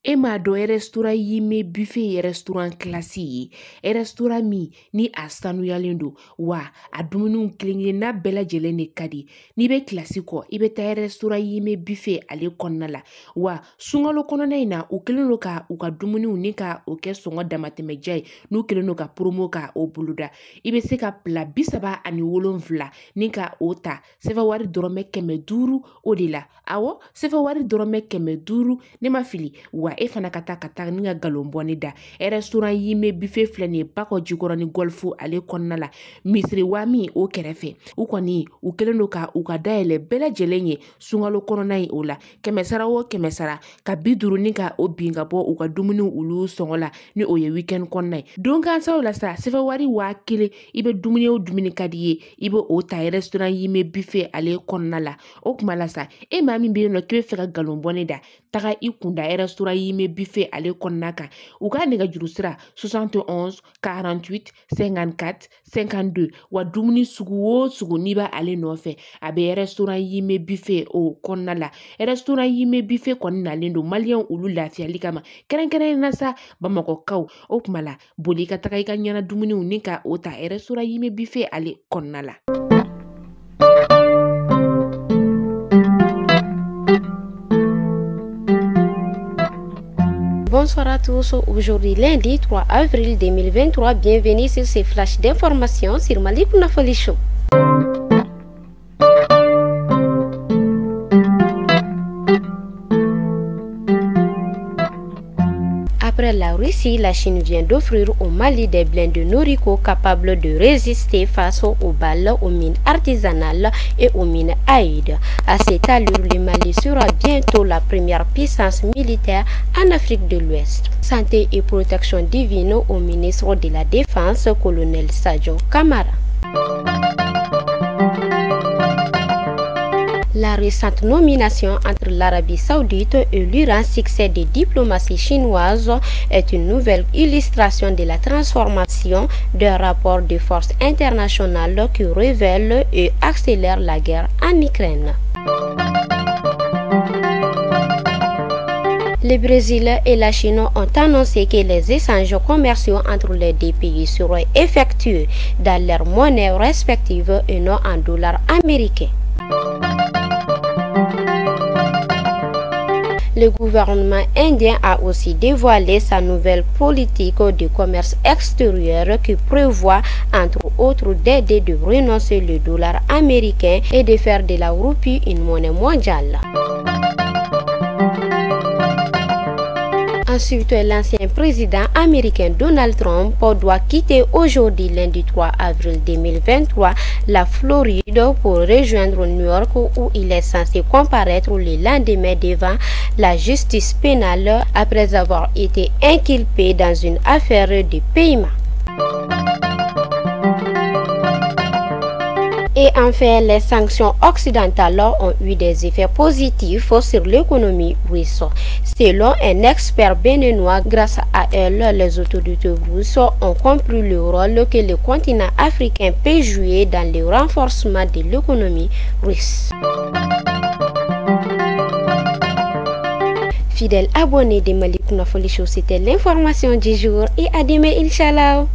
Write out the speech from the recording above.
Ema do restaurant yime buffet restaurant classique restaurant mi ni a sanuyalen do wa a dumuniw kelen na bɛɛ lajɛlen de ka di n'i bɛ kilasi kɔ i bɛ taa restaurant yime buffet ale kɔnɔna la wa sunkalo kɔnɔna in na u kɛlen do ka u ka dumuniw ni ka o kɛ sɔngɔ damatɛmɛja ye n'u kɛlen do ka promo ka o boloda i bɛ se ka pla 37 ni ka o ta sɛfɛ wari dɔrɔmɛ 500 o de la awɔ sɛfɛ wari dɔrɔmɛ 500 ne ma fili wa e fana ka taa ni ka galon bɔni da restaurant yime buffet filɛ nin ye Bakɔ Jikɔrɔ ni Golf ale kɔnɔna la misiri wa min o kɛrɛfɛ u kɔni u kɛlen do ka u ka dayɛlɛ bɛɛ lajɛlen ye sunkalo kɔnɔna ye o la 100 o 100 ka 50 ni ka o bin ka bɔ u ka dumuniw olu sɔngɔ la ni o ye weekend kɔnɔna ye don gansaw la sa sɛfɛ wari 1000 i bɛ dumuni o dumuni ka di ye i bɛ o ta restaurant yime buffet ale kɔnɔna la o kuma la sa e maa min bɛ yen nɔ k'i bɛ fɛ ka galon bɔni da taga i kunda restaurant yime buffet ale kɔnɔna kan u ka nɛgɛjuru sira 71 48 54 52 wa dumuni sugu o sugu n'i b'a ale nɔfɛ a bɛ restaurant yime buffet o kɔnɔna la restaurant yime buffet kɔni nalen don maliyɛnw olu lafiyali kama kɛrɛnkɛrɛnnen na sa bamakɔkaw o kuma la boli ka taga i ka ɲɛna dumuniw ni ka o ta restaurant yime buffet ale kɔnɔna la. Bonsoir à tous, aujourd'hui lundi 3 avril 2023, bienvenue sur ces flashs d'informations sur Malik Nafoli Show. Après la Russie, la Chine vient d'offrir au Mali des blindés Noriko capables de résister face aux balles, aux mines artisanales et aux mines AID. À cette allure, le Mali sera bientôt la première puissance militaire en Afrique de l'Ouest. Santé et protection divine au ministre de la Défense, colonel Sadio Kamara. La récente nomination entre l'Arabie Saoudite et l'Iran, succès des diplomaties chinoises, est une nouvelle illustration de la transformation des rapports de force internationales qui révèle et accélère la guerre en Ukraine. Le Brésil et la Chine ont annoncé que les échanges commerciaux entre les deux pays seraient effectués dans leurs monnaies respectives et non en dollars américains. Le gouvernement indien a aussi dévoilé sa nouvelle politique de commerce extérieur qui prévoit, entre autres, d'aider de renoncer le dollar américain et de faire de la roupie une monnaie mondiale. Ensuite, l'ancien président américain Donald Trump doit quitter aujourd'hui, lundi 3 avril 2023, la Floride pour rejoindre New York où il est censé comparaître le lendemain devant la justice pénale après avoir été inculpé dans une affaire de paiement. Et enfin, les sanctions occidentales ont eu des effets positifs sur l'économie russe. Selon un expert béninois, grâce à elle, les autorités russes ont compris le rôle que le continent africain peut jouer dans le renforcement de l'économie russe. Fidèles abonnés de Malik Nafoli Show, c'était l'information du jour et à demain, Inch'Allah.